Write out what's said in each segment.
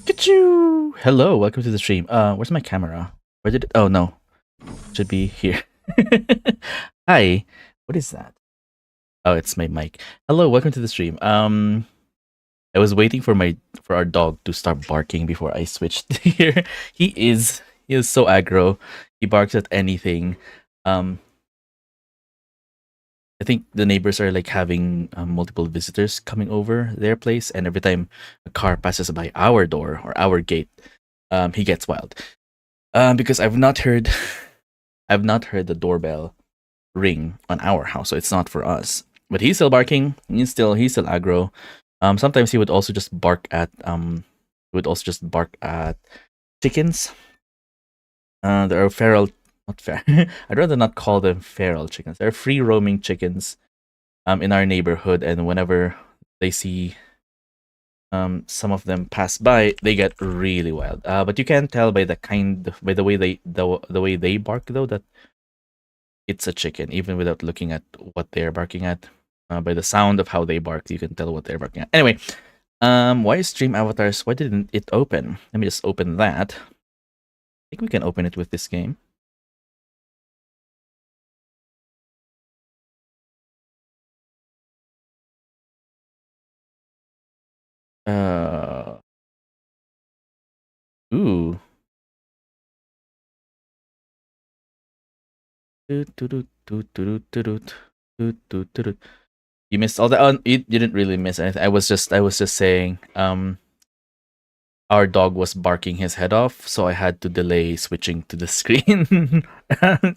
Achoo! Hello, welcome to the stream. Where's my camera? Where did it? Oh no, should be here. Hi, what is that? Oh, it's my mic. Hello, welcome to the stream. I was waiting for our dog to start barking before I switched here. He is so aggro. He barks at anything. Um, I think the neighbors are like having multiple visitors coming over their place, and every time a car passes by our door or our gate, he gets wild. Because I've not heard the doorbell ring on our house, so it's not for us. But he's still barking. He's still aggro. Sometimes he would also just bark at chickens. There are feral, not fair. I'd rather not call them feral chickens. They're free roaming chickens. In our neighborhood, and whenever they see some of them pass by, they get really wild. But you can tell by the way the way they bark though that it's a chicken, even without looking at what they're barking at. By the sound of how they bark, you can tell what they're barking at. Anyway, why is Stream Avatars? Why didn't it open? Let me just open that. I think we can open it with this game. Uh, ooh. You missed all that. Oh, you didn't really miss anything. I was just saying. Our dog was barking his head off, so I had to delay switching to the screen.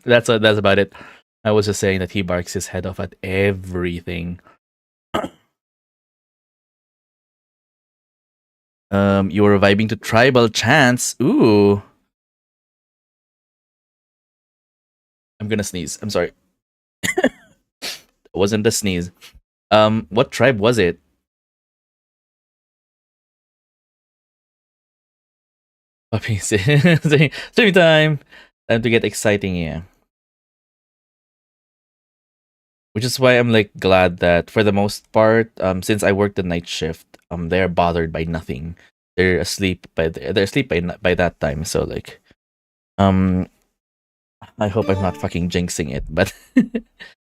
That's about it. I was just saying that he barks his head off at everything. You were reviving to tribal chants. Ooh. I'm gonna sneeze. I'm sorry. It wasn't a sneeze. What tribe was it? Puppies. Stream time. Time to get exciting, yeah. Which is why I'm like glad that for the most part, since I work the night shift, they're bothered by nothing. They're asleep they're asleep by that time. So like, um, I hope I'm not fucking jinxing it, but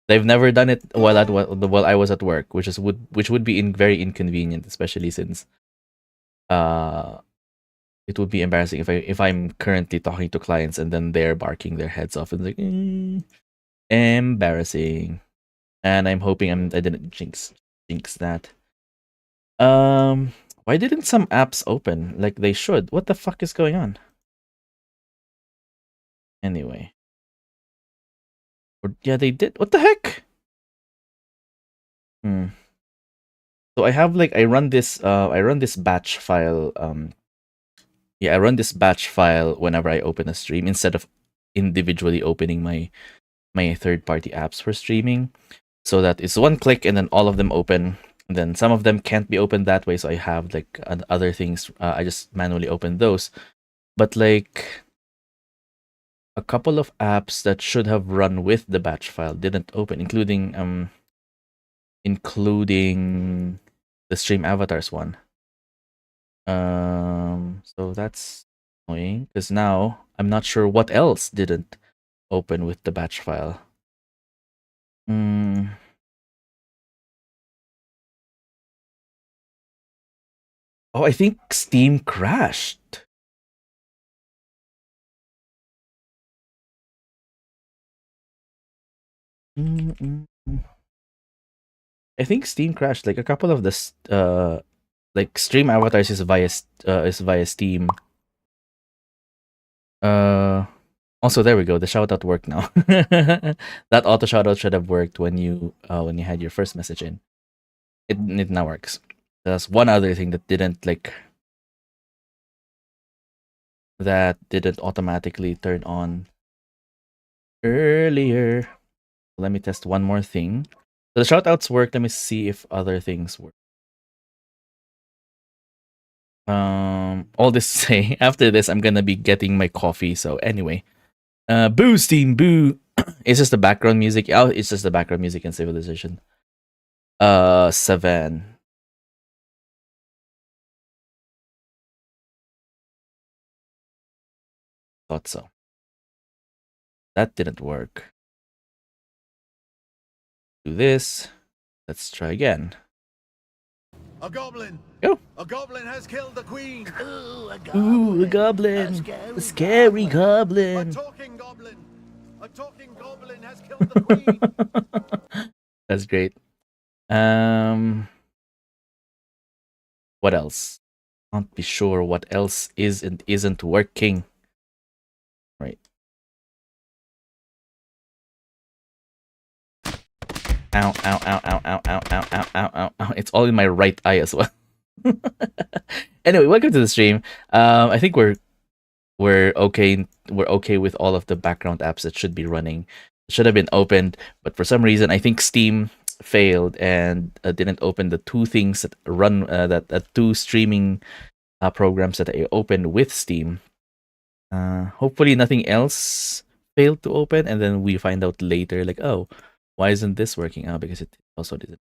they've never done it while I was at work, which would be very inconvenient, especially since uh it would be embarrassing if I'm currently talking to clients and then they're barking their heads off and like embarrassing. And I'm hoping I didn't jinx that. Why didn't some apps open like they should? What the fuck is going on? Anyway, yeah, they did. What the heck? Hmm. So I have like I run this batch file. Yeah, I run this batch file whenever I open a stream instead of individually opening my third party apps for streaming. So that it's one click and then all of them open. And then some of them can't be opened that way, so I have like other things. I just manually open those. But like a couple of apps that should have run with the batch file didn't open, including the stream avatars one. So that's annoying because now I'm not sure what else didn't open with the batch file. Mm. Oh, I think Steam crashed. Mm-mm. I think Steam crashed. Like a couple of this, like stream avatars is via Steam. Uh, Also, there we go. The shout out worked now. That auto shout out should have worked when you had your first message in. It now works. That's one other thing that didn't automatically turn on earlier. Let me test one more thing. So the shout outs work. Let me see if other things work. All this to say, after this, I'm gonna be getting my coffee. So anyway, boo, Steam, boo. It's just the background music. Oh, it's just the background music in Civilization. 7. Thought so. That didn't work. Do this. Let's try again. A goblin! Go. A goblin has killed the queen! Ooh, a goblin. Ooh, a goblin. A scary A goblin. talking goblin! A talking goblin has killed the queen! That's great. What else? Can't be sure what else is and isn't working. Right. Ow, ow, ow, ow, ow, ow, ow, ow, ow, ow, ow. It's all in my right eye as well. Anyway, welcome to the stream. I think we're okay. We're okay with all of the background apps that should be running. It should have been opened, but for some reason, I think Steam failed and didn't open the two things that run that two streaming programs that I opened with Steam. Hopefully, nothing else failed to open, and then we find out later, like, oh, why isn't this working out? Because it also didn't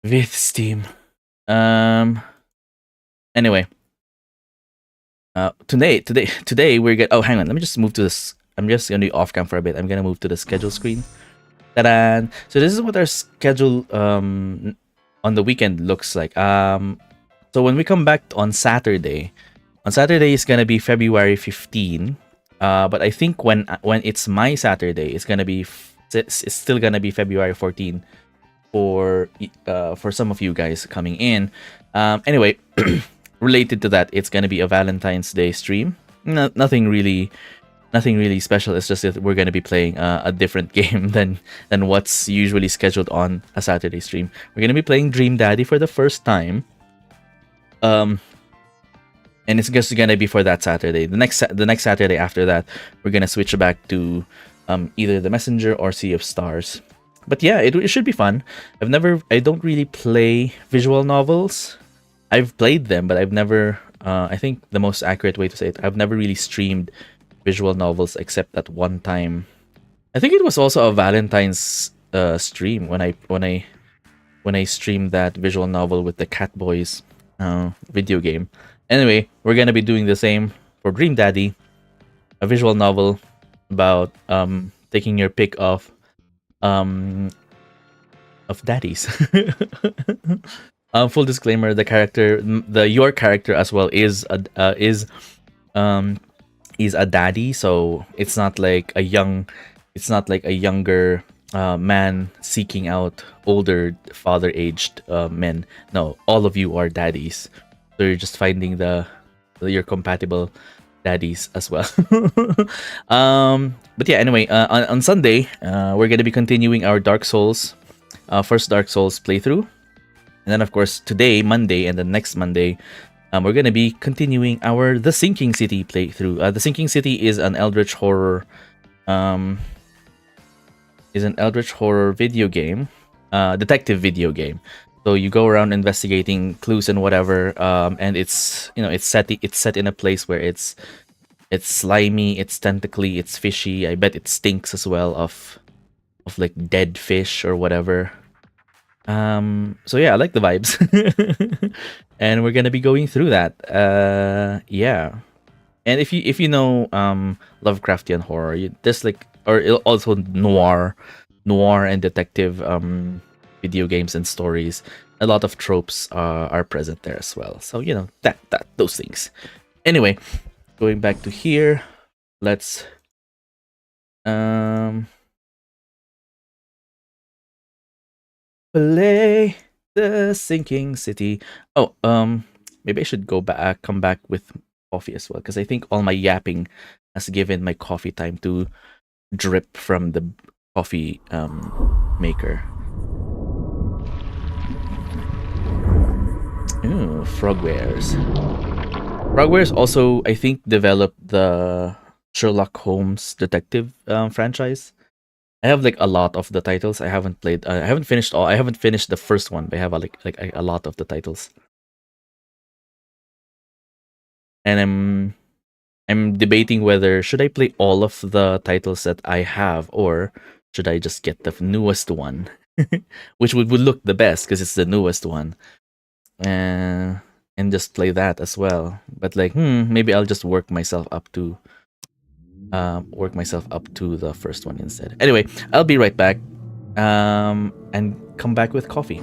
with Steam. Anyway, today we're gonna. Oh, hang on. Let me just move to this. I'm just gonna be off cam for a bit. I'm gonna move to the schedule screen. Ta-da! So this is what our schedule on the weekend looks like. So when we come back on Saturday is gonna be February 15. But I think when it's my Saturday, it's gonna be it's still gonna be February 14 for some of you guys coming in. Anyway, related to that, it's gonna be a Valentine's Day stream. Nothing really special. It's just that we're gonna be playing a different game than what's usually scheduled on a Saturday stream. We're gonna be playing Dream Daddy for the first time. And it's just gonna be for that Saturday. The next Saturday after that, we're gonna switch back to either The Messenger or Sea of Stars. But yeah, it should be fun. I don't really play visual novels. I've played them, but I've never. I think the most accurate way to say it, I've never really streamed visual novels except at one time. I think it was also a Valentine's stream when I streamed that visual novel with the Cat Boys video game. Anyway, we're gonna be doing the same for Dream Daddy, a visual novel about taking your pick of daddies. Full disclaimer: your character as well is a daddy, so it's not like a younger man seeking out older father-aged men. No, all of you are daddies, so you're just finding your compatible daddies as well. But yeah, anyway, on Sunday, we're gonna be continuing our Dark Souls, first Dark Souls playthrough, and then of course today, Monday, and the next Monday, we're gonna be continuing our The Sinking City playthrough. The Sinking City is an Eldritch horror, video game, detective video game. So you go around investigating clues and whatever, and it's set in a place where it's slimy, it's tentacly, it's fishy. I bet it stinks as well of like dead fish or whatever. So yeah, I like the vibes. And we're gonna be going through that. Yeah. And if you know Lovecraftian horror, there's like, or also noir and detective video games and stories, a lot of tropes are present there as well. So you know that those things. Anyway, going back to here, let's play The Sinking City. Oh, maybe I should come back with coffee as well, because I think all my yapping has given my coffee time to drip from the coffee maker. Ooh, Frogwares. Frogwares also, I think, developed the Sherlock Holmes detective franchise. I have like a lot of the titles. I haven't played. I haven't finished all. I haven't finished the first one, but I have a lot of the titles. And I'm debating whether should I play all of the titles that I have, or should I just get the newest one, which would look the best because it's the newest one. and just play that as well. But like, maybe I'll just work myself up to the first one instead. Anyway, I'll be right back, and come back with coffee.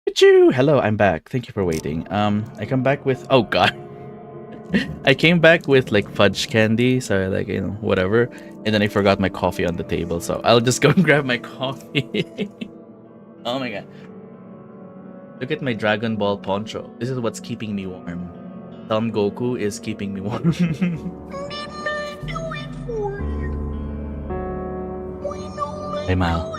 Achoo! Hello, I'm back. Thank you for waiting. I come back with oh god. I came back with like fudge candy, so like whatever, and then I forgot my coffee on the table, so I'll just go and grab my coffee. Oh my god! Look at my Dragon Ball poncho. This is what's keeping me warm. Some Goku is keeping me warm. Hey Mal.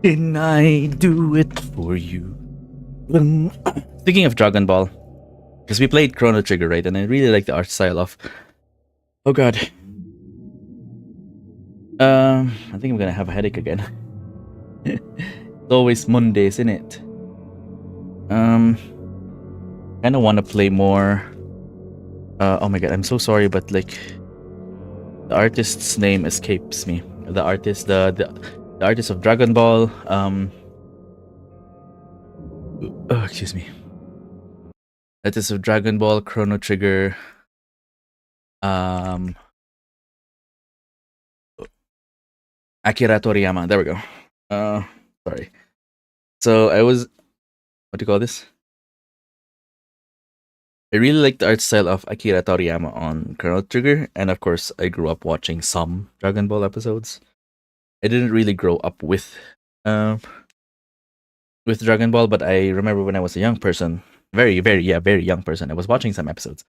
Can I do it for you? Speaking of Dragon Ball, because we played Chrono Trigger, right? And I really like the art style of. Oh god. I think I'm gonna have a headache again. It's always Mondays, isn't it? Kind of want to play more. Oh my god, I'm so sorry, but like, the artist's name escapes me. The artist, the artist of Dragon Ball. Oh, excuse me. Artist of Dragon Ball, Chrono Trigger. Akira Toriyama. There we go. Sorry. So I was, what do you call this? I really like the art style of Akira Toriyama on Chrono Trigger, and of course, I grew up watching some Dragon Ball episodes. I didn't really grow up uh, with Dragon Ball, but I remember when I was a young person, very young person, I was watching some episodes.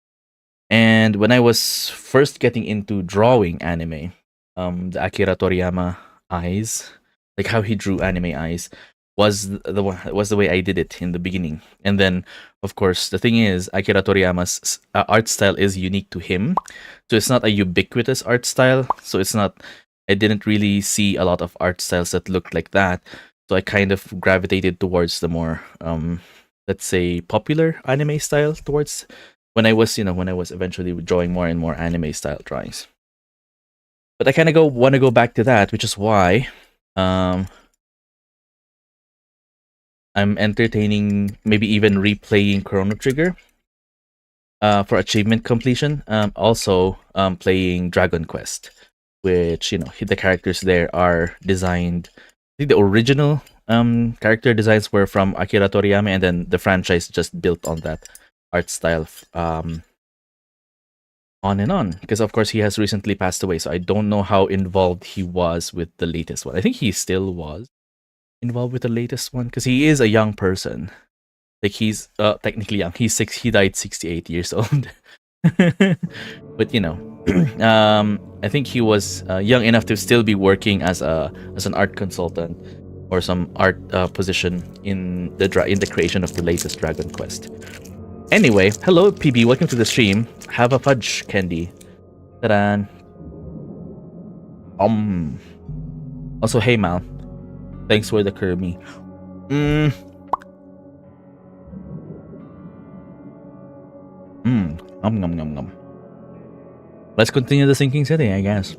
And when I was first getting into drawing anime, the Akira Toriyama eyes, like how he drew anime eyes, was the way I did it in the beginning. And then, of course, the thing is, Akira Toriyama's art style is unique to him, so it's not a ubiquitous art style. So it's not. I didn't really see a lot of art styles that looked like that. So I kind of gravitated towards the more, let's say, popular anime style towards when I was eventually drawing more and more anime style drawings. But I kind of want to go back to that, which is why I'm entertaining, maybe even replaying Chrono Trigger for achievement completion. Also playing Dragon Quest, which the characters there are designed. I think the original character designs were from Akira Toriyama, and then the franchise just built on that art style on and on, because of course he has recently passed away, so I don't know how involved he was with the latest one. I think he still was involved with the latest one because he is a young person. Like he's technically young. He died 68 years old. But I think he was young enough to still be working as an art consultant or some art position in the creation of the latest Dragon Quest. Anyway, hello PB, welcome to the stream. Have a fudge candy. Ta-da. Also, hey Mal, thanks for the Kirby. Nom. Let's continue the Sinking City, I guess.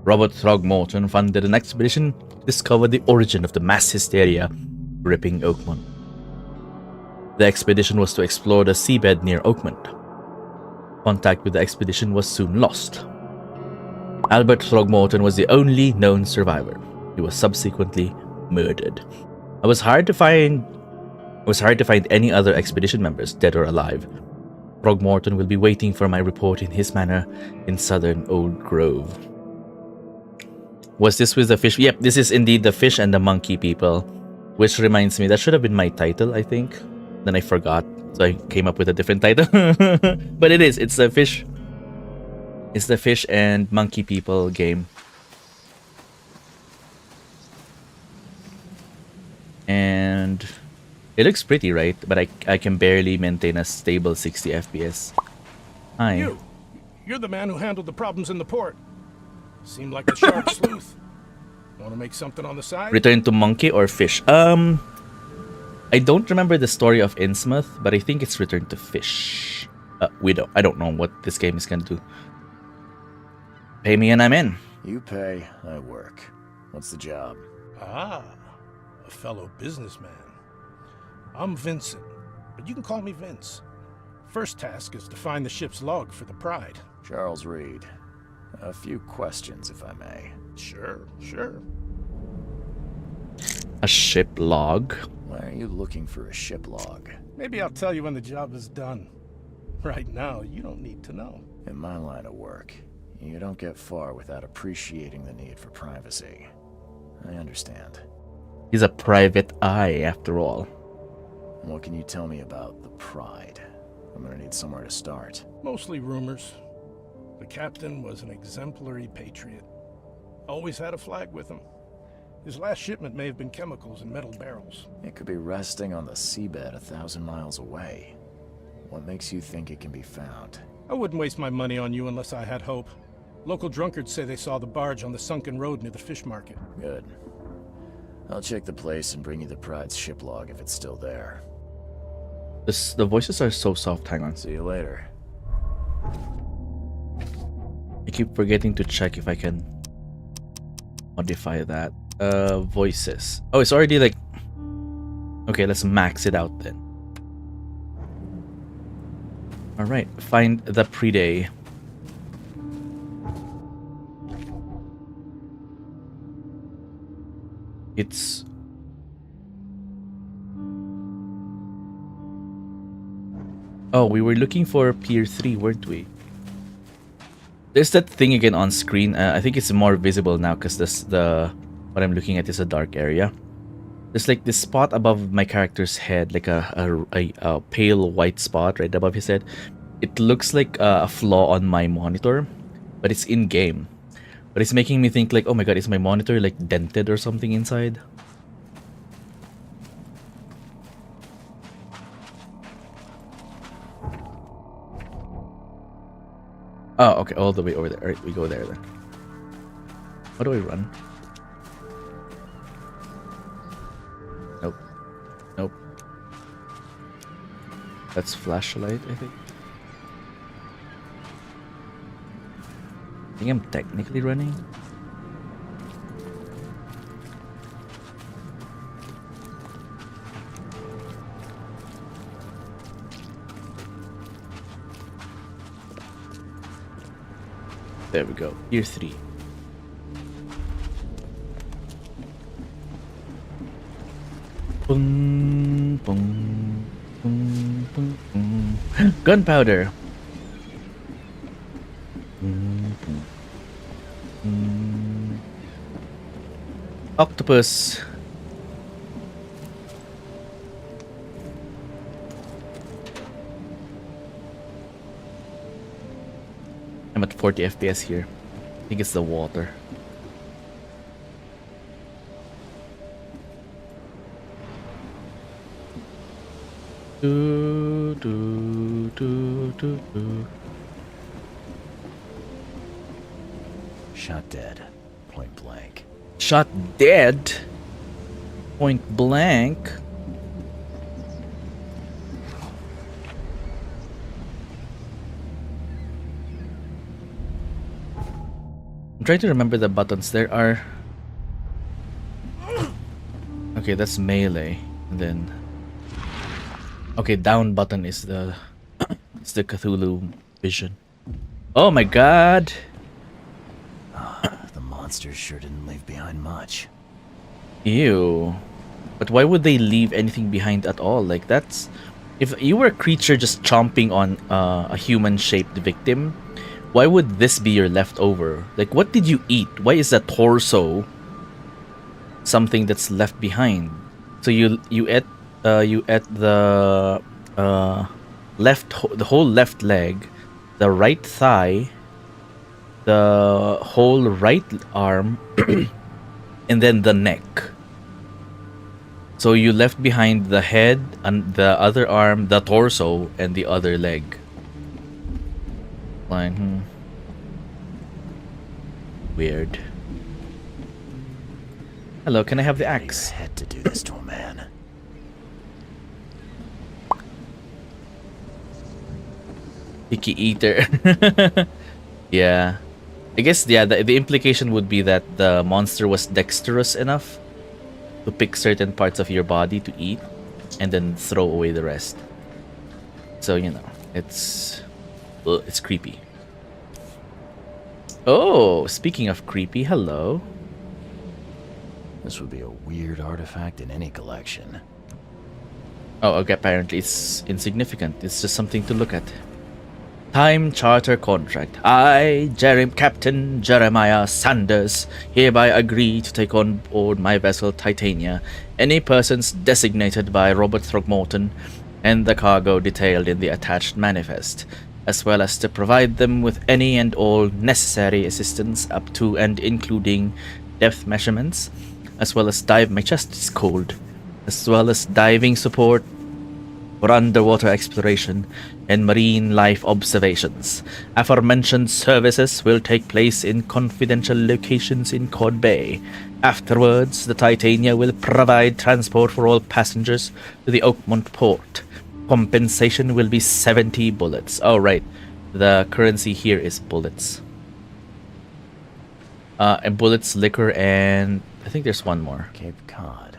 Robert Throgmorton funded an expedition to discover the origin of the mass hysteria gripping Oakmont. The expedition was to explore the seabed near Oakmont. Contact with the expedition was soon lost. Albert Throgmorton was the only known survivor. He was subsequently murdered. It was hard to find any other expedition members, dead or alive. Throgmorton will be waiting for my report in his manor in southern Old Grove. Was this with the fish? Yep, this is indeed the fish and the monkey people. Which reminds me, that should have been my title, I think. Then I forgot, so I came up with a different title. But it's the fish. It's the fish and monkey people game. And it looks pretty, right? But I can barely maintain a stable 60 FPS. Hi. You're the man who handled the problems in the port. Seemed like a sharp sleuth. Want to make something on the side? Return to monkey or fish? I don't remember the story of Innsmouth, but I think it's return to fish. I don't know what this game is gonna do. Pay me and I'm in. You pay, I work. What's the job? Ah, a fellow businessman. I'm Vincent, but you can call me Vince. First task is to find the ship's log for the Pride. Charles Reed. A few questions, if I may. Sure. A ship log? Why are you looking for a ship log? Maybe I'll tell you when the job is done. Right now, you don't need to know. In my line of work, you don't get far without appreciating the need for privacy. I understand. He's a private eye, after all. What can you tell me about the Pride? I'm gonna need somewhere to start. Mostly rumors. The captain was an exemplary patriot. Always had a flag with him. His last shipment may have been chemicals in metal barrels. It could be resting on the seabed 1,000 miles away. What makes you think it can be found? I wouldn't waste my money on you unless I had hope. Local drunkards say they saw the barge on the sunken road near the fish market. Good. I'll check the place and bring you the Pride's ship log if it's still there. The voices are so soft. Hang on. See you later. I keep forgetting to check if I can modify that. Voices. Oh, it's already like... Okay, let's max it out then. Alright, find the pre-day. It's... Oh, we were looking for Pier 3, weren't we? There's that thing again on screen. I think it's more visible now because what I'm looking at is a dark area. There's like this spot above my character's head, like a pale white spot right above his head. It looks like a flaw on my monitor, but it's in game. But it's making me think like, oh my god, is my monitor like dented or something inside? Oh, okay, all the way over there. Alright, we go there then. How do I run? Nope. Nope. That's flashlight, I think. I think I'm technically running. There we go. Year 3. Boom, boom, boom, boom, boom. Gunpowder. Boom, boom, boom. Octopus. I'm at 40 FPS here. I think it's the water. Do, do, do, do, do. Shot dead. Point blank. Shot dead? Point blank? I'm trying to remember the buttons. There are... Okay, that's melee. And then... Okay, down button is the... It's the Cthulhu vision. Oh my god! The monsters sure didn't leave behind much. Ew. But why would they leave anything behind at all? Like, that's... If you were a creature just chomping on a human-shaped victim, why would this be your leftover? Like, what did you eat? Why is the torso something that's left behind? So you ate the the whole left leg, the right thigh, the whole right arm, and then the neck. So you left behind the head and the other arm, the torso, and the other leg. Fine. Weird. Hello, can I have the axe? Had to do this to a man. Picky eater. Yeah. I guess, yeah, the implication would be that the monster was dexterous enough to pick certain parts of your body to eat and then throw away the rest. So, you know, it's creepy. Oh, speaking of creepy, hello. This would be a weird artifact in any collection. Oh, okay, apparently it's insignificant. It's just something to look at. Time charter contract. I, Captain Jeremiah Sanders, hereby agree to take on board my vessel Titania any persons designated by Robert Throgmorton and the cargo detailed in the attached manifest, as well as to provide them with any and all necessary assistance up to and including depth measurements, as well as my chest is cold, as well as diving support for underwater exploration and marine life observations. Aforementioned services will take place in confidential locations in Cod Bay. Afterwards, the Titania will provide transport for all passengers to the Oakmont port. Compensation will be 70 bullets. Oh, right. The currency here is bullets. And bullets, liquor, and I think there's one more. Cape Cod.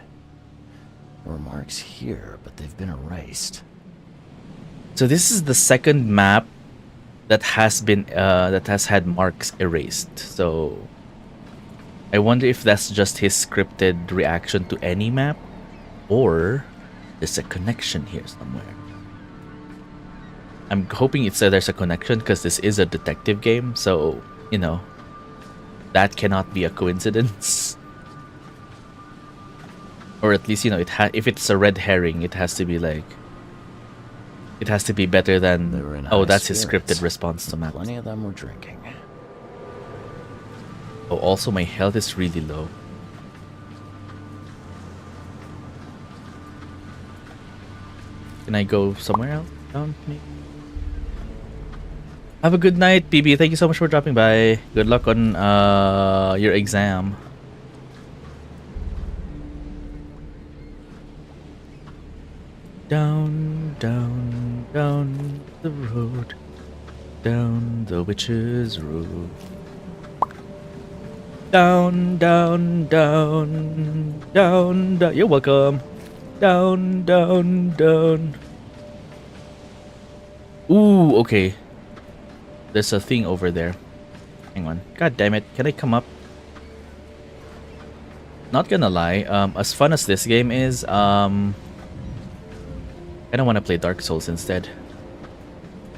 There were marks here, but they've been erased. So this is the second map that has been that has had marks erased. So I wonder if that's just his scripted reaction to any map, or there's a connection here somewhere. I'm hoping there's a connection because this is a detective game, so, you know, that cannot be a coincidence. Or at least, you know, if it's a red herring, it has to be like, it has to be better They than, were in oh, high that's his spirits. scripted response to maps. Plenty of them were drinking. Oh, also my health is really low. Can I go somewhere else? Down, maybe? Have a good night, BB. Thank you so much for dropping by. Good luck on your exam. Down, down, down the road. Down the witch's road. Down, down, down, down, down. You're welcome. Down, down, down. Ooh, okay. There's a thing over there. Hang on. God damn it. Can I come up? Not gonna lie. As fun as this game is, I don't want to play Dark Souls instead.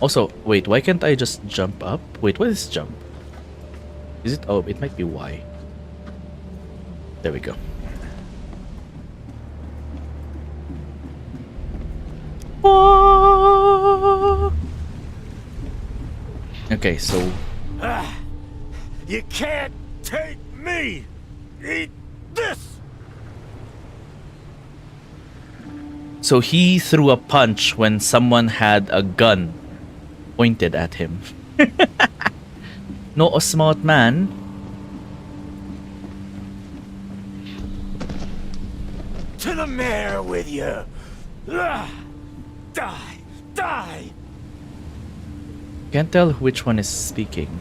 Also, wait, why can't I just jump up? Wait, what is jump? Is it? Oh, it might be Y. There we go. Okay, so You can't take me! Eat this! so he threw a punch when someone had a gun pointed at him. Not a smart man. To the mayor with you! Die! Die! Can't tell which one is speaking.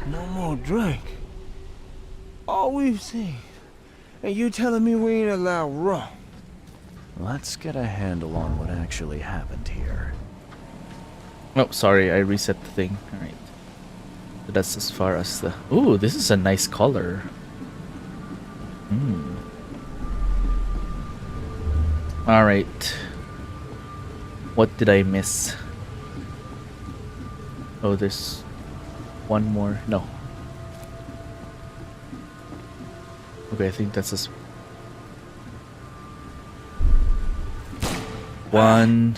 No more drink. All we've seen. And you telling me we ain't allowed rum. Let's get a handle on what actually happened here. Oh, sorry, I reset the thing. Alright. So that's as far as the... Ooh, this is a nice color. Alright. What did I miss? Oh, there's one more. No. Okay, I think that's this. One.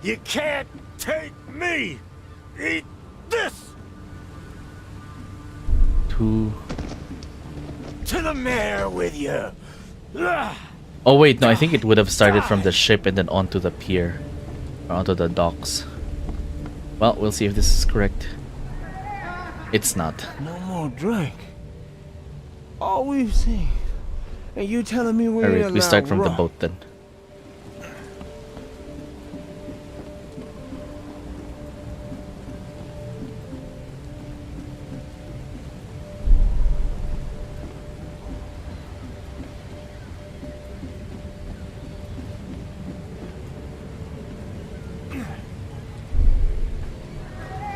You can't take me! Eat this! Two. To the mayor with you! Oh wait, no, I think it would have started from the ship and then onto the pier. Or onto the docks. Well, we'll see if this is correct. It's not. No more drink. All we've seen. And you telling me we ain't Alright, allowed we start from the rum. boat then.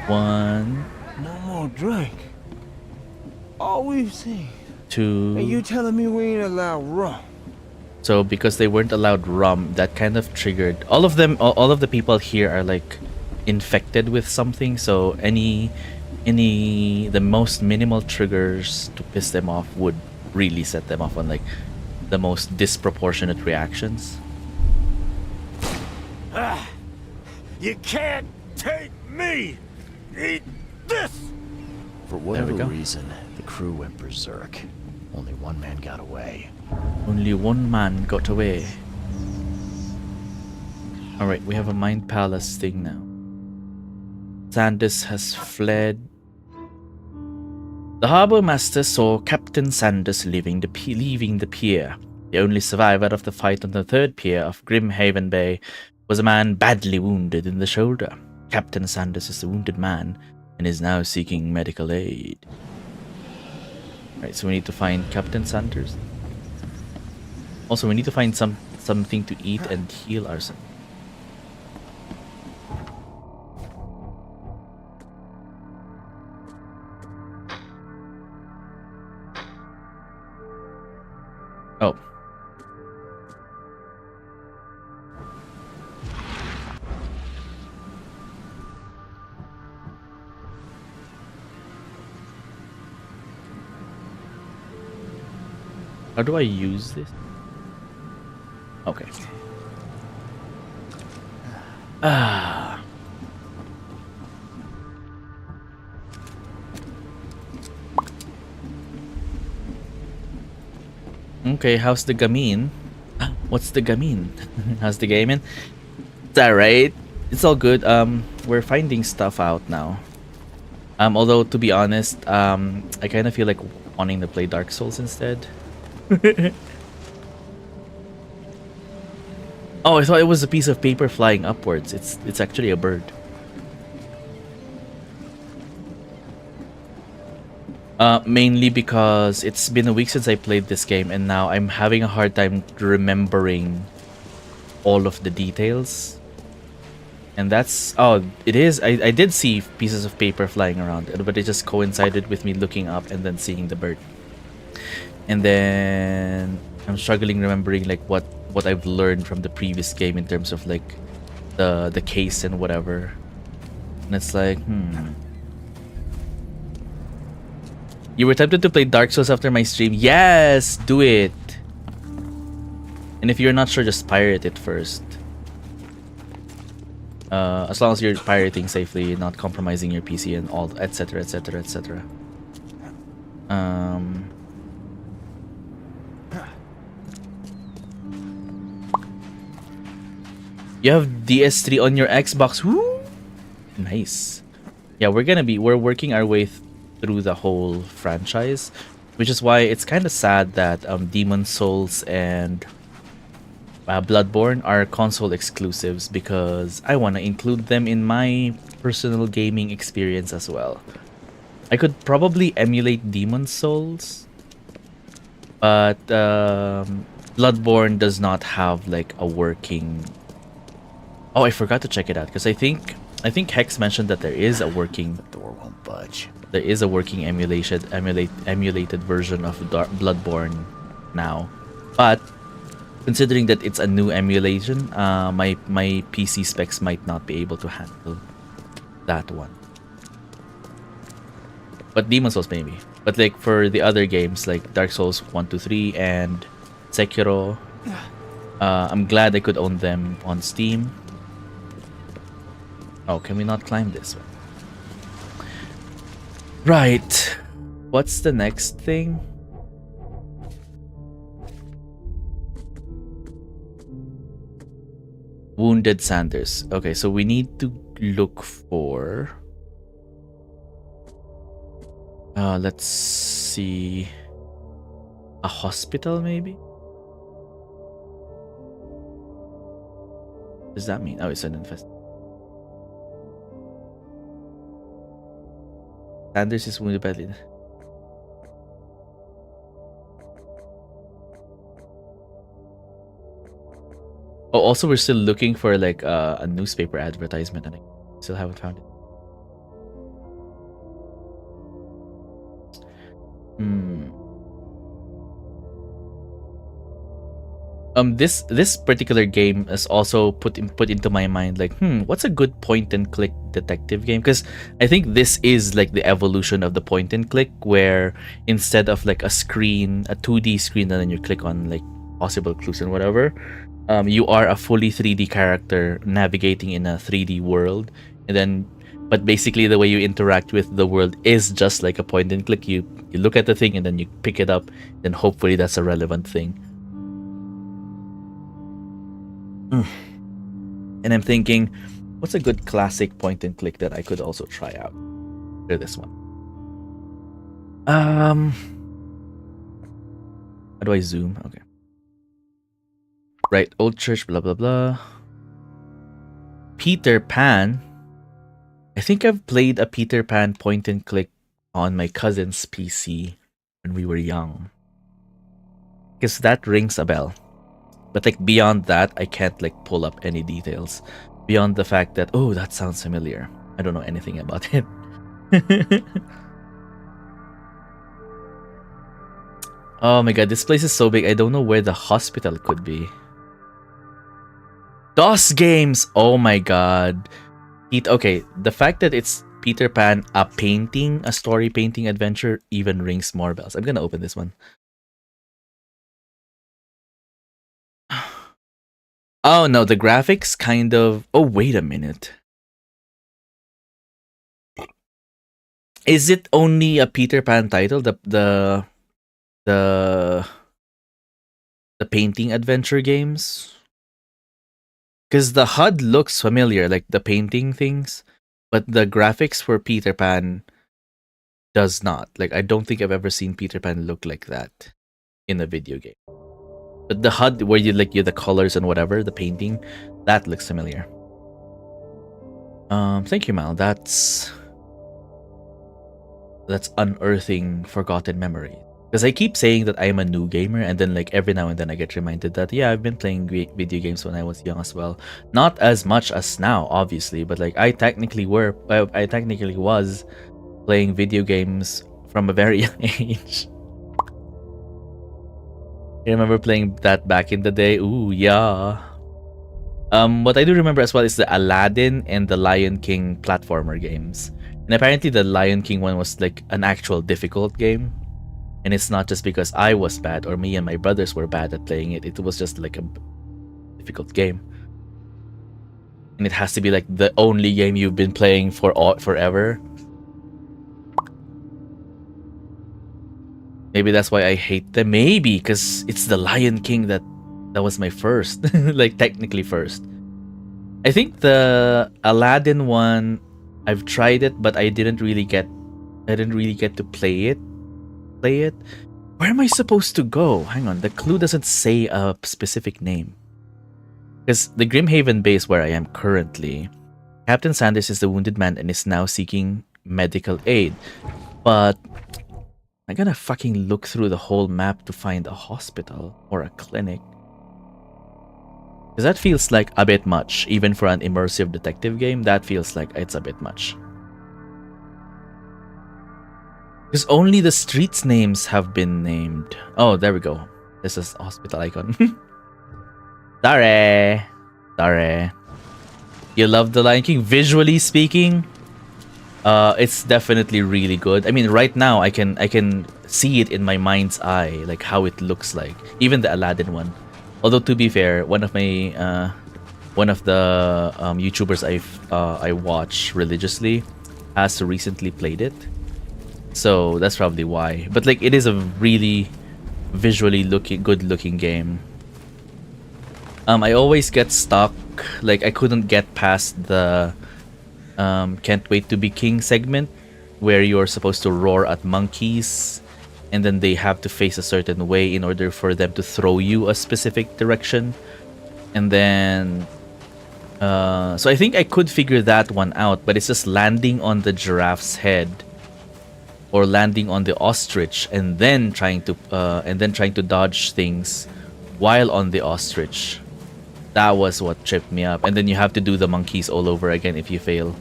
One, No more drink. All we've seen. two. And you telling me we ain't allowed rum. So because they weren't allowed rum, that kind of triggered all of them. All of the people here are like infected with something. So the most minimal triggers to piss them off would really set them off on like the most disproportionate reactions. You can't take me! Eat this! For we whatever go. reason, the crew went berserk. Only one man got away. Only one man got away. Alright, we have a Mind Palace thing now. Sanders has fled. The harbour master saw Captain Sanders leaving the pier. The only survivor of the fight on the third pier of Grimhaven Bay was a man badly wounded in the shoulder. Captain Sanders is the wounded man and is now seeking medical aid. Right, so we need to find Captain Sanders. Also, we need to find something to eat and heal ourselves. Oh. How do I use this? Okay. Ah. Okay, how's the gamin? What's the gamin? How's the gaming? It's alright. It's all good. We're finding stuff out now. Although to be honest, I kind of feel like wanting to play Dark Souls instead. Oh, I thought it was a piece of paper flying upwards. It's actually a bird. Mainly because it's been a week since I played this game, and now I'm having a hard time remembering all of the details. And that's... Oh, it is. I did see pieces of paper flying around, but it just coincided with me looking up and then seeing the bird. And then I'm struggling remembering like what I've learned from the previous game in terms of like the case and whatever. And it's like, You were tempted to play Dark Souls after my stream? Yes, do it. And if you're not sure, just pirate it first. As long as you're pirating safely, not compromising your PC and all, etc, etc, etc. You have DS3 on your Xbox. Woo! Nice. Yeah, we're working our way through the whole franchise, which is why it's kind of sad that Demon Souls and Bloodborne are console exclusives, because I want to include them in my personal gaming experience as well. I could probably emulate Demon Souls, but Bloodborne does not have like a working... Oh, I forgot to check it out, because I think Hex mentioned that there is a working... The door won't budge. There is a working emulated version of Bloodborne now, but considering that it's a new emulation, my PC specs might not be able to handle that one. But Demon Souls maybe. But like for the other games like Dark Souls 1, 2, 3 and Sekiro, I'm glad I could own them on Steam. Oh, can we not climb this one? Right. What's the next thing? Wounded Sanders. Okay, so we need to look for... let's see... a hospital, maybe? What does that mean? Oh, it's an infestation. Sanders is wounded badly. Oh, also we're still looking for like a newspaper advertisement, and I still haven't found it. This particular game is also put into my mind like, what's a good point and click detective game? Because I think this is like the evolution of the point and click, where instead of like a 2D screen, and then you click on like possible clues and whatever, you are a fully 3D character navigating in a 3D world, and then but basically the way you interact with the world is just like a point and click. You look at the thing and then you pick it up, then hopefully that's a relevant thing. And I'm thinking, what's a good classic point and click that I could also try out? For this one. How do I zoom? Okay. Right, Old Church, blah blah blah. Peter Pan. I think I've played a Peter Pan point and click on my cousin's PC when we were young. Because that rings a bell. But like beyond that, I can't like pull up any details. Beyond the fact that, oh, that sounds familiar. I don't know anything about it. Oh my god, this place is so big. I don't know where the hospital could be. DOS games! Oh my god. Okay, the fact that it's Peter Pan, a painting, a story painting adventure, even rings more bells. I'm gonna open this one. Oh no, the graphics kind of... Oh, wait a minute. Is it only a Peter Pan title? The painting adventure games? Because the HUD looks familiar, like the painting things, but the graphics for Peter Pan does not. Like, I don't think I've ever seen Peter Pan look like that in a video game. But the HUD, where you like the colors and whatever, the painting, that looks familiar. Thank you, Mal. That's unearthing forgotten memories. Because I keep saying that I am a new gamer, and then like every now and then I get reminded that yeah, I've been playing video games when I was young as well. Not as much as now, obviously, but like I technically was playing video games from a very young age. I remember playing that back in the day. Ooh, yeah. What I do remember as well is the Aladdin and the Lion King platformer games. And apparently the Lion King one was like an actual difficult game. And it's not just because I was bad or me and my brothers were bad at playing it. It was just like a difficult game. And it has to be like the only game you've been playing forever. Maybe that's why I hate them. Maybe because it's the Lion King that was my first. Like technically first. I think the Aladdin one, I've tried it, but I didn't really get to play it. Where am I supposed to go? Hang on, the clue doesn't say a specific name. Because the Grimhaven base where I am currently, Captain Sanders is the wounded man and is now seeking medical aid. But I gotta fucking look through the whole map to find a hospital or a clinic. Because that feels like a bit much. Even for an immersive detective game, that feels like it's a bit much. Because only the streets' names have been named. Oh, there we go. This is a hospital icon. Sorry. You love the Lion King? Visually speaking, it's definitely really good. I mean, right now I can see it in my mind's eye, like how it looks like. Even the Aladdin one. Although to be fair, one of the YouTubers I watch religiously has recently played it. So that's probably why. But like it is a really visually good looking game. I always get stuck. Like I couldn't get past the Can't Wait to Be King segment where you're supposed to roar at monkeys and then they have to face a certain way in order for them to throw you a specific direction. And then so I think I could figure that one out, but it's just landing on the giraffe's head or landing on the ostrich and then trying to dodge things while on the ostrich. That was what tripped me up. And then you have to do the monkeys all over again if you fail.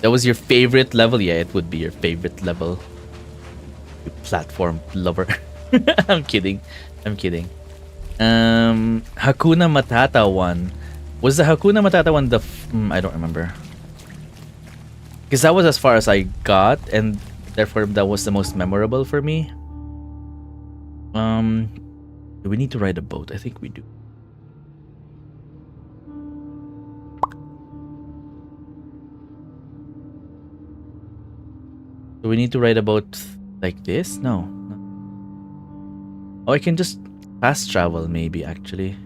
That was your favorite level? Yeah, it would be your favorite level. You platform lover. I'm kidding. Hakuna Matata one. Was the Hakuna Matata one the... I don't remember. Because that was as far as I got, and therefore that was the most memorable for me. Do we need to ride a boat? I think we do. Do we need to ride a boat like this? No. Oh, I can just fast travel maybe, actually.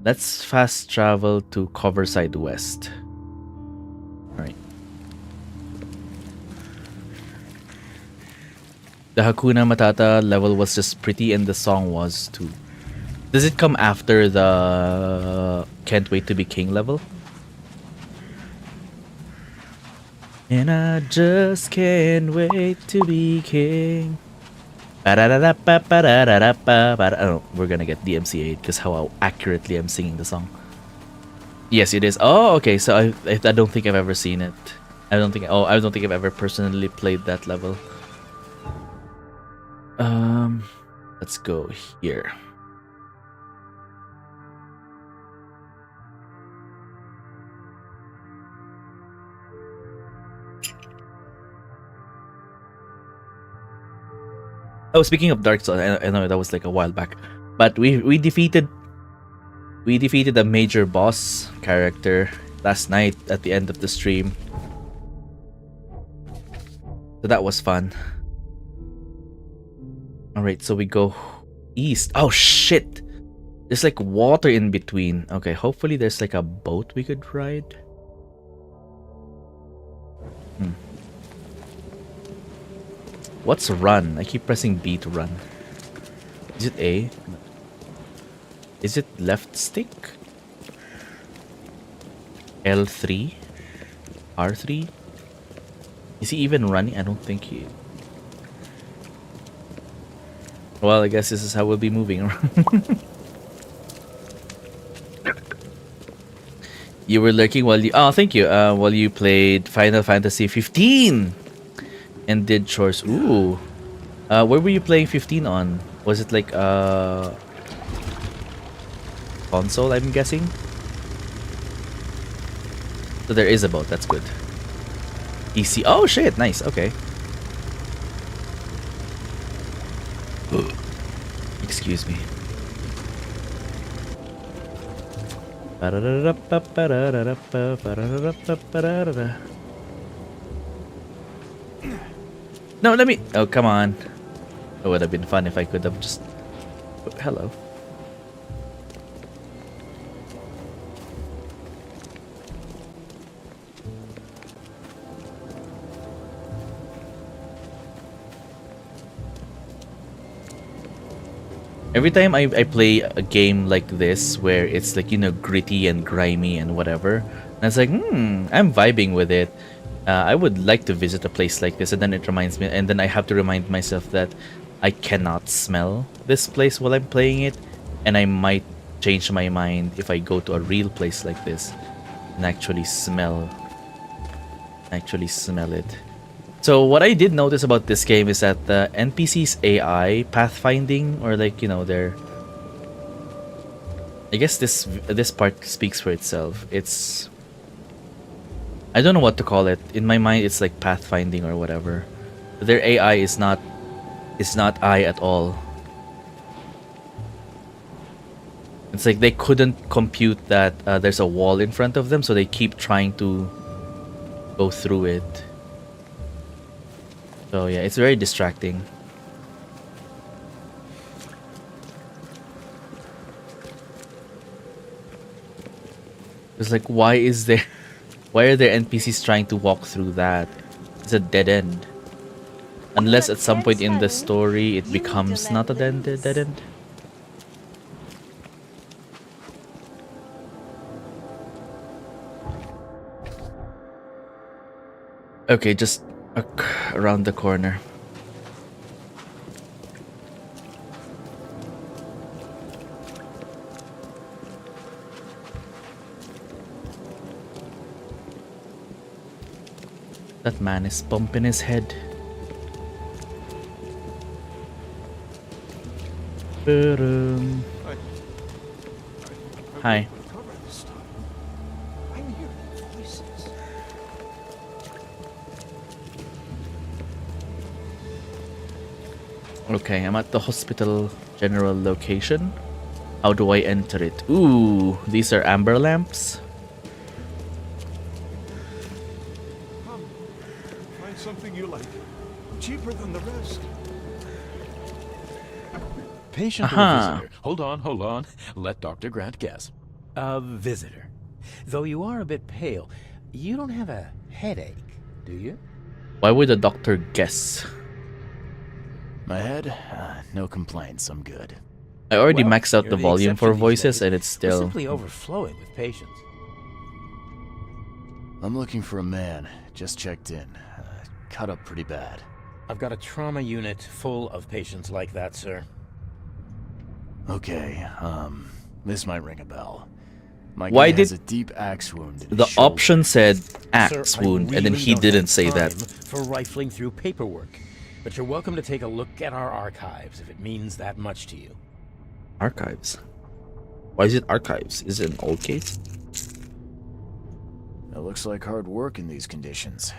Let's fast travel to Coverside West. Alright. The Hakuna Matata level was just pretty and the song was too. Does it come after the Can't Wait to Be King level? And I just can't wait to be king. Oh, we're gonna get DMCA because how accurately I'm singing the song. Yes, it is. Oh, okay. So I don't think I've ever seen it. I don't think I've ever personally played that level. Let's go here. Oh, speaking of Dark Souls, I know that was like a while back, but we defeated a major boss character last night at the end of the stream. So that was fun. Alright, so we go east. Oh shit! There's like water in between. Okay, hopefully there's like a boat we could ride. What's run? I keep pressing B to run. Is it A? Is it left stick? L3? R3? Is he even running? I don't think he... Well, I guess this is how we'll be moving around. You were lurking while you... Oh, thank you. While you played Final Fantasy 15 and did chores. Ooh. Where were you playing 15 on? Was it like console, I'm guessing? So there is a boat. That's good. PC. Oh shit! Nice. Okay. Excuse me. No, let me. Oh, come on. It would have been fun if I could have just. Oh, hello. Every time I play a game like this where it's like, you know, gritty and grimy and whatever, and it's like, I'm vibing with it. I would like to visit a place like this, and then it reminds me, and then I have to remind myself that I cannot smell this place while I'm playing it, and I might change my mind if I go to a real place like this and actually smell it. So what I did notice about this game is that the NPC's AI pathfinding, or like, you know, their... I guess this part speaks for itself. It's... I don't know what to call it. In my mind, it's like pathfinding or whatever. Their AI is not I at all. It's like they couldn't compute that there's a wall in front of them, so they keep trying to go through it. So yeah, it's very distracting. It's like, why are there NPCs trying to walk through that? It's a dead end. Unless at some point in the story it becomes not a dead end. Okay, just around the corner. That man is bumping his head. Hi. Okay, I'm at the hospital general location. How do I enter it? Ooh, these are amber lamps. Find something you like. Cheaper than the rest. Patient or visitor? Hold on. Let Dr. Grant guess. A visitor. Though you are a bit pale, you don't have a headache, do you? Why would the doctor guess? My head? No complaints, I'm good. I already Well, maxed out you're the the volume for exception these voices days. and it's We're still... simply overflowing with patients. I'm looking for a man. Just checked in. Cut up pretty bad. I've got a trauma unit full of patients like that, sir. Okay, this might ring a bell. My Why guy has did- a deep axe wound in his The shoulder. option said Sir, axe I wound, and then really he don't didn't have say that. time for rifling through paperwork. but you're welcome to take a look at our archives if it means that much to you. Archives. Why is it archives? Is it an old case? It looks like hard work in these conditions.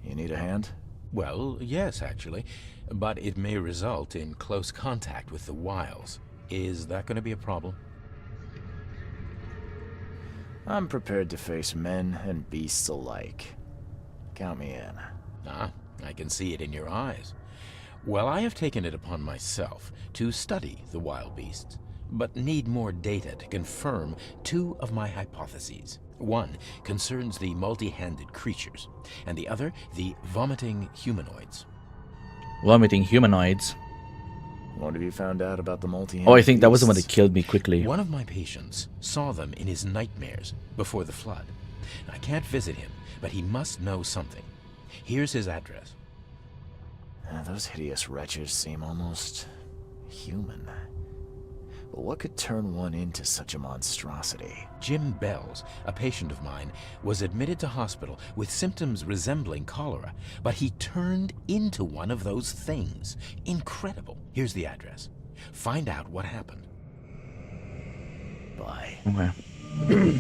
You need a hand? Well, yes, actually, but it may result in close contact with the wiles. Is that going to be a problem? I'm prepared to face men and beasts alike. Count me in. Ah, I can see it in your eyes. Well, I have taken it upon myself to study the wild beasts, but need more data to confirm two of my hypotheses. One concerns the multi-handed creatures, and the other the vomiting humanoids. Vomiting humanoids. What have you found out about the multi-handed Oh, I think that was the one that beasts? killed me quickly. One of my patients saw them in his nightmares before the flood. I can't visit him, but he must know something. Here's his address. Those hideous wretches seem almost human. But what could turn one into such a monstrosity? Jim Bells, a patient of mine, was admitted to hospital with symptoms resembling cholera, but he turned into one of those things. Incredible. Here's the address. Find out what happened. Bye. Okay.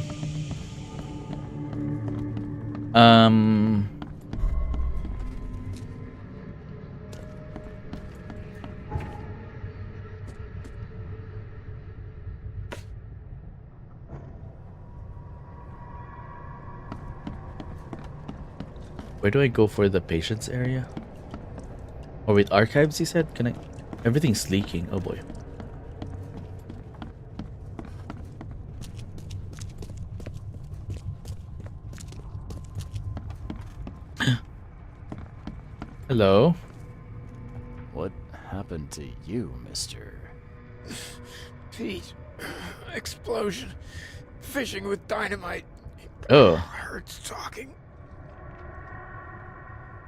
Where do I go for the patients area? Or with archives, he said? Can I? Everything's leaking. Oh boy. Hello. What happened to you, mister? Pete, explosion, fishing with dynamite. Oh. Hurts talking.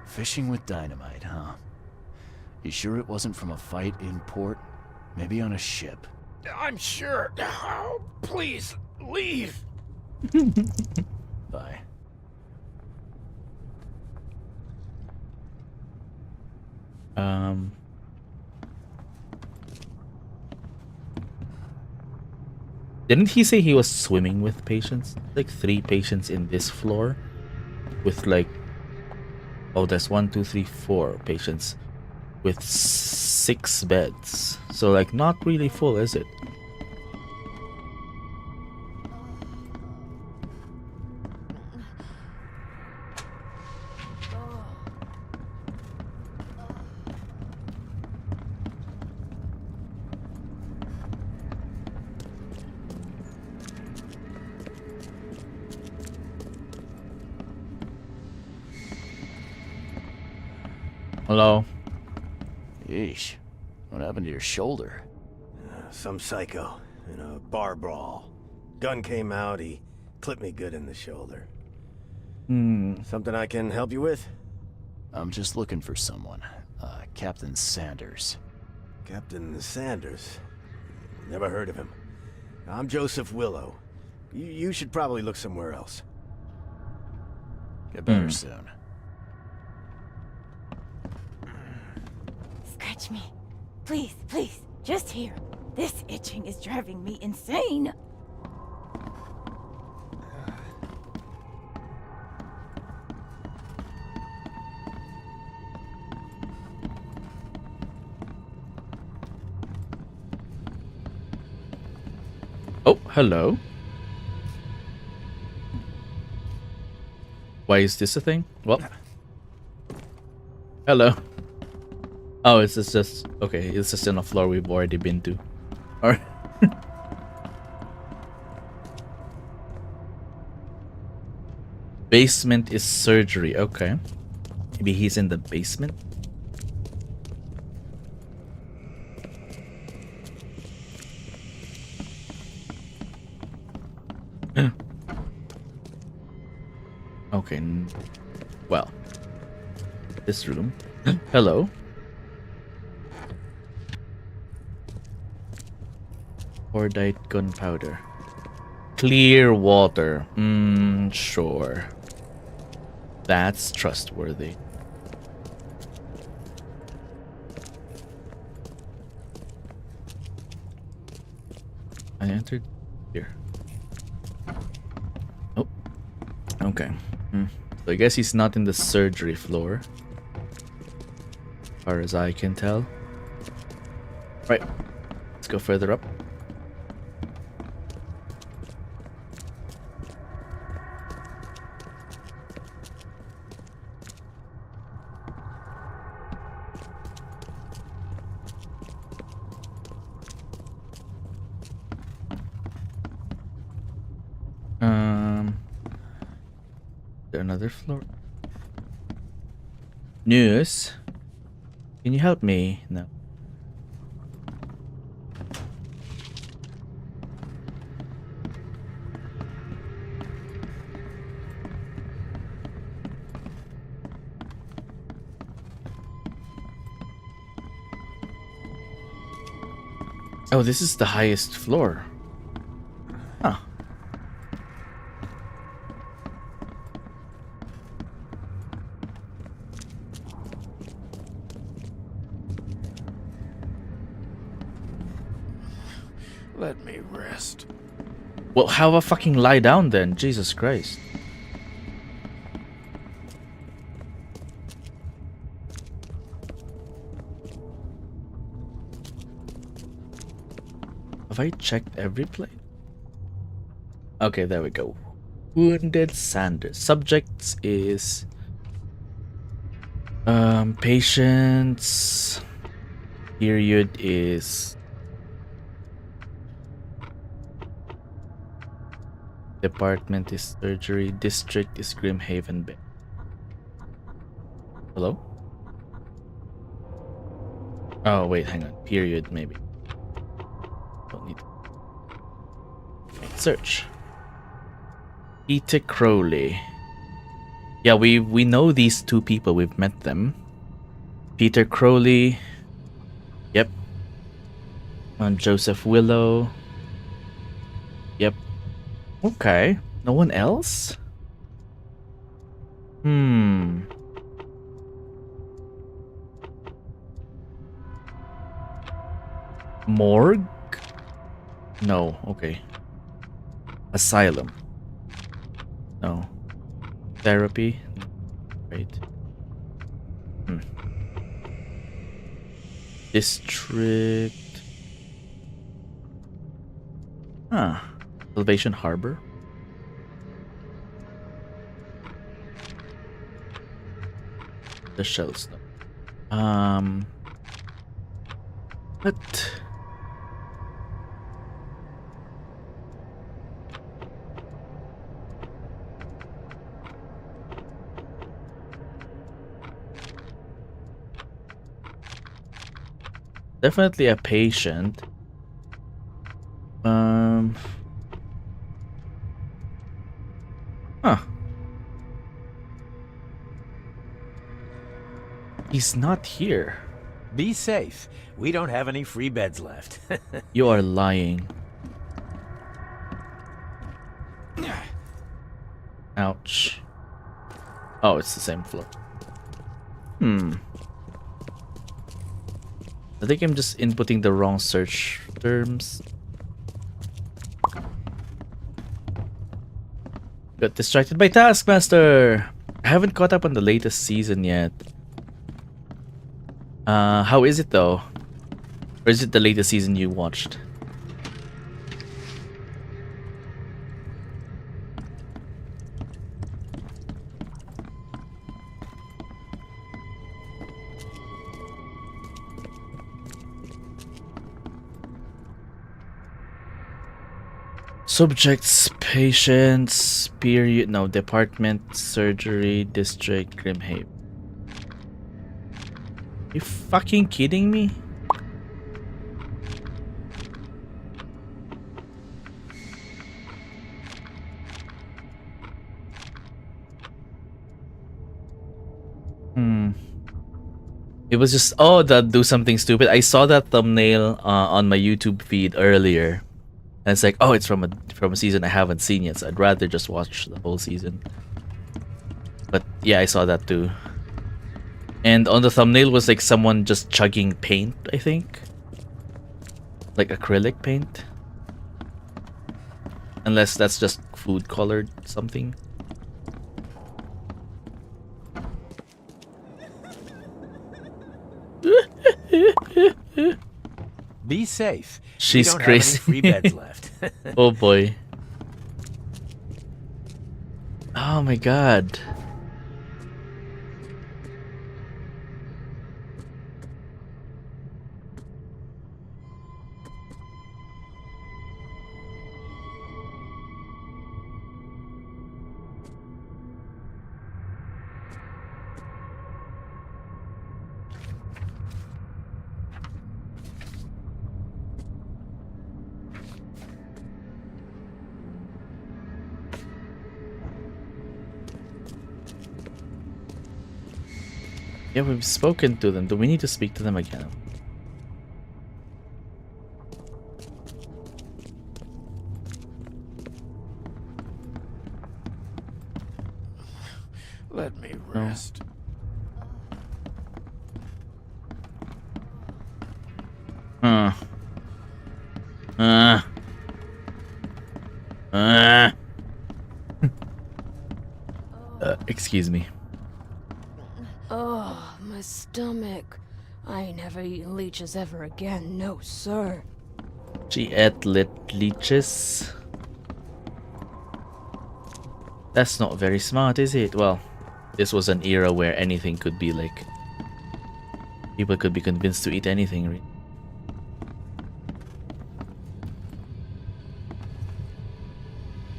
Fishing with dynamite, huh? You sure it wasn't from a fight in port? Maybe on a ship? I'm sure. Oh, please, leave. Bye. Didn't he say he was swimming with patients? Like 3 patients in this floor? With like... Oh, there's 1, 2, 3, 4 patients. With 6 beds. So like not really full, is it? Hello? Yeesh. What happened to your shoulder? Some psycho in a bar brawl. Gun came out, he clipped me good in the shoulder. Something I can help you with? I'm just looking for someone. Captain Sanders. Captain Sanders. Never heard of him. I'm Joseph Willow. You should probably look somewhere else. Get better soon. Scratch me. Please, please, just here. This itching is driving me insane. Oh, hello. Why is this a thing? Well. Hello. Oh, it's just okay. It's just on a floor we've already been to. All right. Basement is surgery. Okay. Maybe he's in the basement. Okay. Well, this room. Hello. Cordite gunpowder. Clear water. Sure. That's trustworthy. entered here. Oh, okay. So I guess he's not in the surgery floor, as far as I can tell. Right, let's go further up. Is there another floor? News? Can you help me? No. Oh, this is the highest floor. Huh. Let me rest. Well, how a fucking lie down then? Jesus Christ. Have I checked every place? Okay, there we go. Wounded Sanders. Subjects is patients. Period is department is surgery. District is Grimhaven Bay. Hello? Oh wait, hang on. Period maybe. Don't need to. Search. Peter Crowley. Yeah, we know these two people. We've met them. Peter Crowley. Yep. And Joseph Willow. Yep. Okay. No one else? Morgue? No, okay. Asylum. No. Therapy? Right. District. Salvation Harbor. The shells. What? Definitely a patient. He's not here. Be safe. We don't have any free beds left. You are lying. Ouch. Oh, it's the same floor. I think I'm just inputting the wrong search terms. Got distracted by Taskmaster. I haven't caught up on the latest season yet. How is it though? Or is it the latest season you watched? Subjects, patients, period, no, department, surgery, district, Grimhaven. You fucking kidding me? It was just, oh, that do something stupid. I saw that thumbnail on my YouTube feed earlier. And it's like, oh, it's from a season I haven't seen yet, so I'd rather just watch the whole season. But yeah, I saw that too. And on the thumbnail was like someone just chugging paint, I think. Like acrylic paint. Unless that's just food colored something. Be safe. She's we don't crazy. Have any free beds left. Oh boy. Oh my god. Yeah, we've spoken to them. Do we need to speak to them again? Let me rest. Huh. Uh. Excuse me. Oh, my stomach. I ain't never eaten leeches ever again, no sir. She ate leeches. That's not very smart, is it? Well, this was an era where anything could be like... people could be convinced to eat anything, really.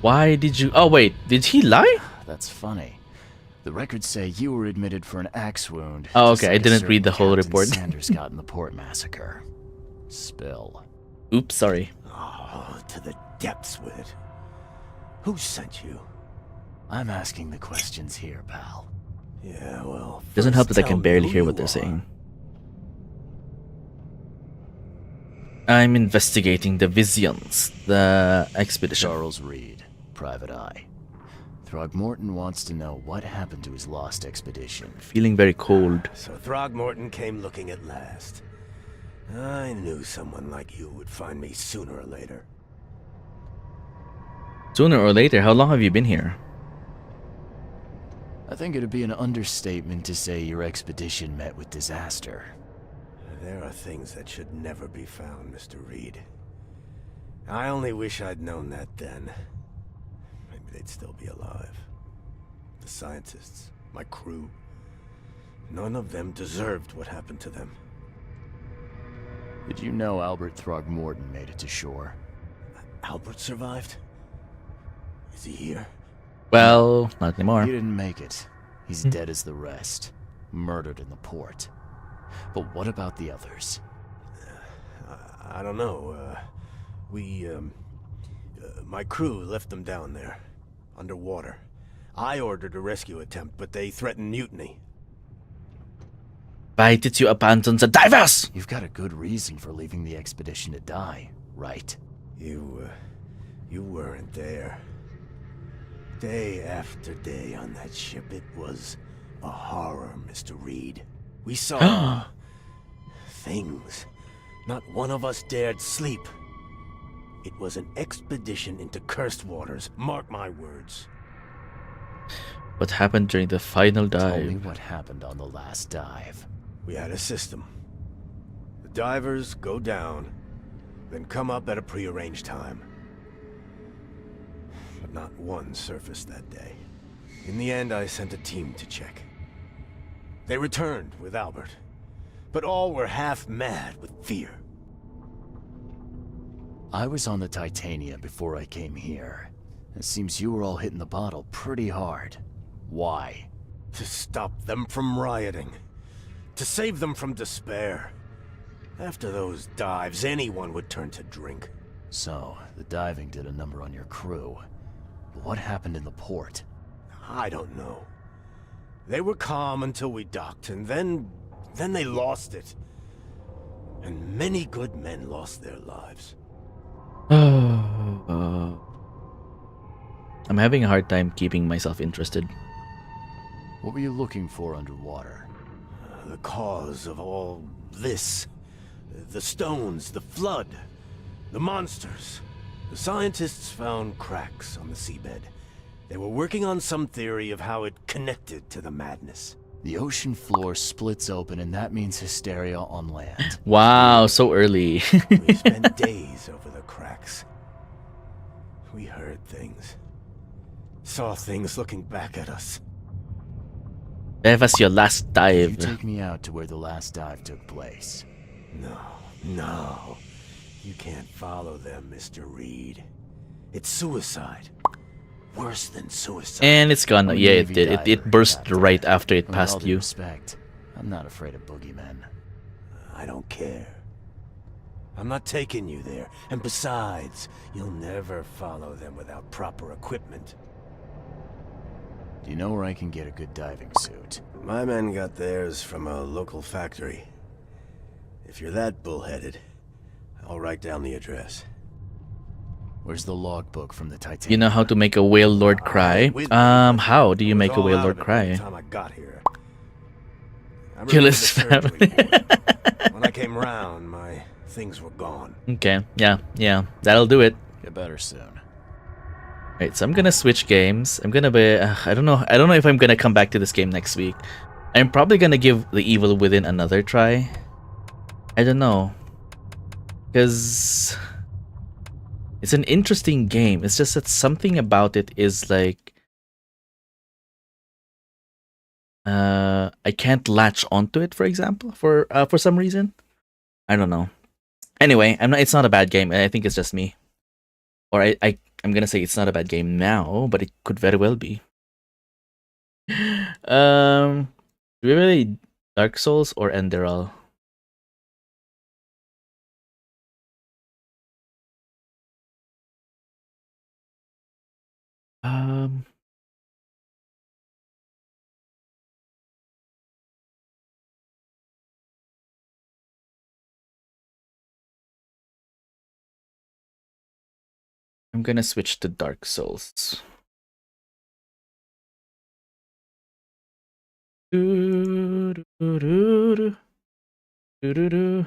Why did you... Oh wait, did he lie? That's funny. The records say you were admitted for an axe wound. Oh, just okay, like I didn't a read the certain whole Captain report. Sanders got in the port massacre. Spill. Oops, sorry. Oh, to the depths with it. Who sent you? I'm asking the questions here, pal. Yeah, well... Doesn't help first that I tell can me barely who hear you what they're are. saying. I'm investigating the Visions, the expedition. Charles Reed, Private Eye. Throgmorton wants to know what happened to his lost expedition. Feeling very cold. So Throgmorton came looking at last. I knew someone like you would find me sooner or later. Sooner or later, how long have you been here? I think it'd be an understatement to say your expedition met with disaster. There are things that should never be found, Mr. Reed. I only wish I'd known that then. Maybe they'd still be alive. The scientists, my crew. None of them deserved what happened to them. Did you know Albert Throgmorton made it to shore? Albert survived? Is he here? Well, not anymore. He didn't make it. He's dead as the rest. Murdered in the port. But what about the others? I don't know. My crew left them down there, underwater. I ordered a rescue attempt, but they threatened mutiny. Why did you abandon the divers? You've got a good reason for leaving the expedition to die, right? You weren't there. Day after day on that ship, it was a horror, Mr. Reed. We saw things. Not one of us dared sleep. It was an expedition into cursed waters, mark my words. What happened during the final Tell me dive? what happened on the last dive. We had a system. The divers go down, then come up at a prearranged time. But not one surfaced that day. In the end, I sent a team to check. They returned with Albert, but all were half mad with fear. I was on the Titania before I came here. It seems you were all hitting the bottle pretty hard. Why? To stop them from rioting. To save them from despair. After those dives, anyone would turn to drink. So, the diving did a number on your crew. But what happened in the port? I don't know. They were calm until we docked, and then they lost it. And many good men lost their lives. I'm having a hard time keeping myself interested. What were you looking for underwater? The cause of all this. The stones, the flood, the monsters. The scientists found cracks on the seabed. They were working on some theory of how it connected to the madness. The ocean floor splits open, and that means hysteria on land. Wow, so early. We spent days over the cracks. We heard things. Saw things looking back at us. That was your last You dive. take me out to where the last dive took place. No. You can't follow them, Mr. Reed. It's suicide. Worse than suicide. And it's gone. I'm a Yeah, it Navy did. diver, It burst Captain. right after it With all passed due you. respect, I'm not afraid of boogeymen. I don't care. I'm not taking you there. And besides, you'll never follow them without proper equipment. Do you know where I can get a good diving suit? My men got theirs from a local factory. If you're that bullheaded, I'll write down the address. Where's the logbook from the Titanic? You know how to make a whale lord cry? How do you make a whale lord cry? Time I got here. I Kill remember his the surgery family. ward. When I came round, my things were gone. Okay, yeah, that'll do it. Get better soon. Right, so I'm gonna switch games. I'm gonna be. I don't know if I'm gonna come back to this game next week. I'm probably gonna give The Evil Within another try. I don't know, because it's an interesting game. It's just that something about it is like, I can't latch onto it. For example, for some reason, I don't know. Anyway, I'm not. It's not a bad game. I think it's just me. Or I'm gonna say it's not a bad game now, but it could very well be. Do we really Dark Souls or Enderal? Um, I'm gonna switch to Dark Souls. Do-do-do-do. Do-do-do.